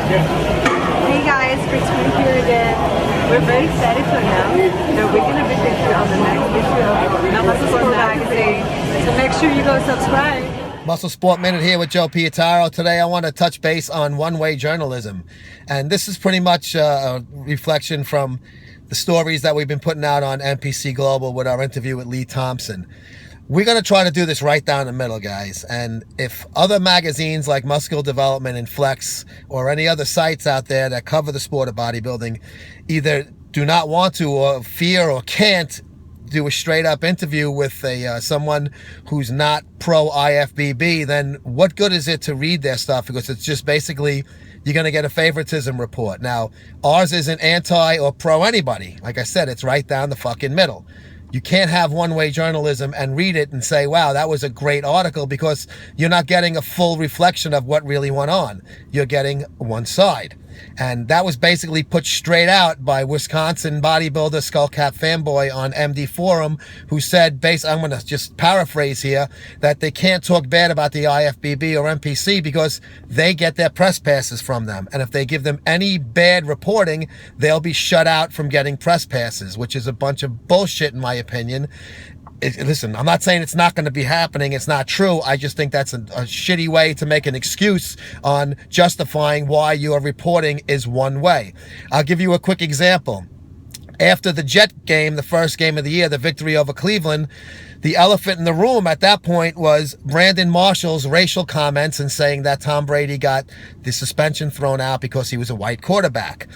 Hey guys, Christine here again. We're very excited to announce that we're going to be featured on the next issue of MuscleSport magazine. So make sure you go subscribe. Muscle Sport Minute here with Joe Pietaro. Today I want to touch base on one-way journalism. And this is pretty much a reflection from the stories that we've been putting out on NPC Global with our interview with Lee Thompson. We're going to try to do this right down the middle, guys. And if other magazines like Muscle Development and Flex or any other sites out there that cover the sport of bodybuilding either do not want to or fear or can't do a straight up interview with someone who's not pro IFBB, then what good is it to read their stuff? Because it's just basically you're going to get a favoritism report. Now, ours isn't anti or pro anybody. Like I said, it's right down the fucking middle. You can't have one-way journalism and read it and say, wow, that was a great article, because you're not getting a full reflection of what really went on. You're getting one side. And that was basically put straight out by Wisconsin bodybuilder Skullcap Fanboy on MD Forum, who said, I'm going to just paraphrase here, that they can't talk bad about the IFBB or NPC because they get their press passes from them. And if they give them any bad reporting, they'll be shut out from getting press passes, which is a bunch of bullshit in my opinion. Listen, I'm not saying it's not going to be happening. It's not true. I just think that's a shitty way to make an excuse on justifying why your reporting is one way. I'll give you a quick example. After the Jet game, the first game of the year, the victory over Cleveland, the elephant in the room at that point was Brandon Marshall's racial comments and saying that Tom Brady got the suspension thrown out because he was a white quarterback.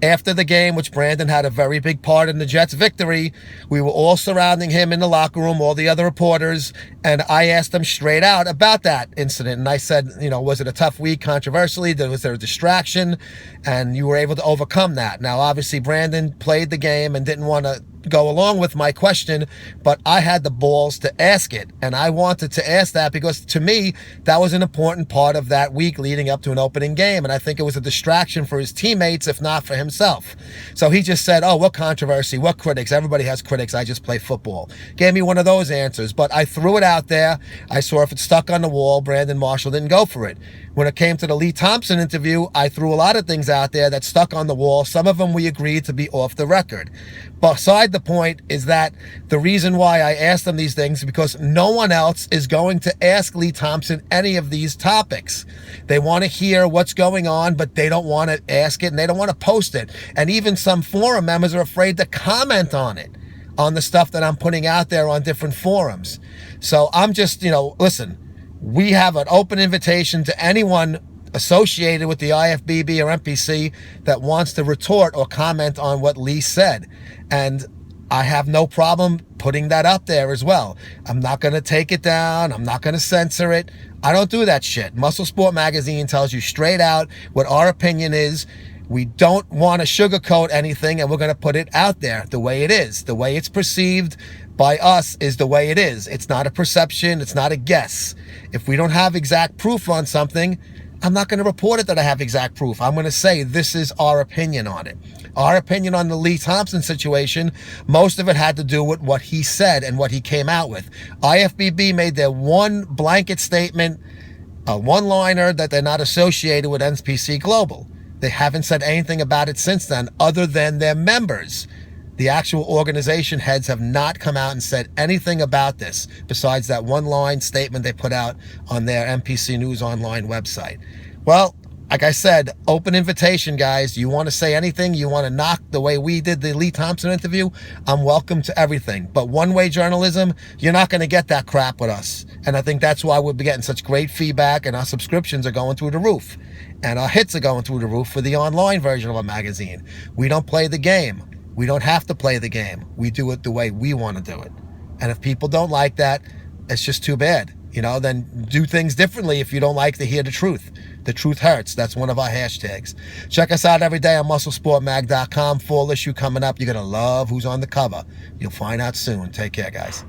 After the game, which Brandon had a very big part in the Jets' victory, we were all surrounding him in the locker room, all the other reporters, and I asked them straight out about that incident. And I said, was it a tough week controversially? Was there a distraction? And you were able to overcome that. Now, obviously, Brandon played the game and didn't want to go along with my question, but I had the balls to ask it. And I wanted to ask that because to me, that was an important part of that week leading up to an opening game. And I think it was a distraction for his teammates, if not for himself. So he just said, oh, what controversy, what critics? Everybody has critics. I just play football. Gave me one of those answers, but I threw it out there. I saw if it stuck on the wall. Brandon Marshall didn't go for it. When it came to the Lee Thompson interview, I threw a lot of things out there that stuck on the wall. Some of them we agreed to be off the record. Beside the point is that the reason why I asked them these things is because no one else is going to ask Lee Thompson any of these topics. They want to hear what's going on, but they don't want to ask it and they don't want to post it. And even some forum members are afraid to comment on it, on the stuff that I'm putting out there on different forums. So I'm just, listen, we have an open invitation to anyone associated with the IFBB or NPC that wants to retort or comment on what Lee said. And I have no problem putting that up there as well. I'm not going to take it down. I'm not going to censor it. I don't do that shit. Muscle Sport Magazine tells you straight out what our opinion is. We don't want to sugarcoat anything, and we're going to put it out there the way it is. The way it's perceived by us is the way it is. It's not a perception. It's not a guess. If we don't have exact proof on something, I'm not going to report it that I have exact proof. I'm going to say this is our opinion on it. Our opinion on the Lee Thompson situation, most of it had to do with what he said and what he came out with. IFBB made their one blanket statement, a one-liner that they're not associated with NPC Global. They haven't said anything about it since then other than their members. The actual organization heads have not come out and said anything about this besides that one-line statement they put out on their NPC News Online website. Well, like I said, open invitation, guys. You want to say anything? You want to knock the way we did the Lee Thompson interview? I'm welcome to everything. But one-way journalism, you're not going to get that crap with us. And I think that's why we'll be getting such great feedback, and our subscriptions are going through the roof. And our hits are going through the roof for the online version of our magazine. We don't play the game. We don't have to play the game. We do it the way we want to do it. And if people don't like that, it's just too bad. Then do things differently if you don't like to hear the truth. The truth hurts. That's one of our hashtags. Check us out every day on MuscleSportMag.com. Fall issue coming up. You're going to love who's on the cover. You'll find out soon. Take care, guys.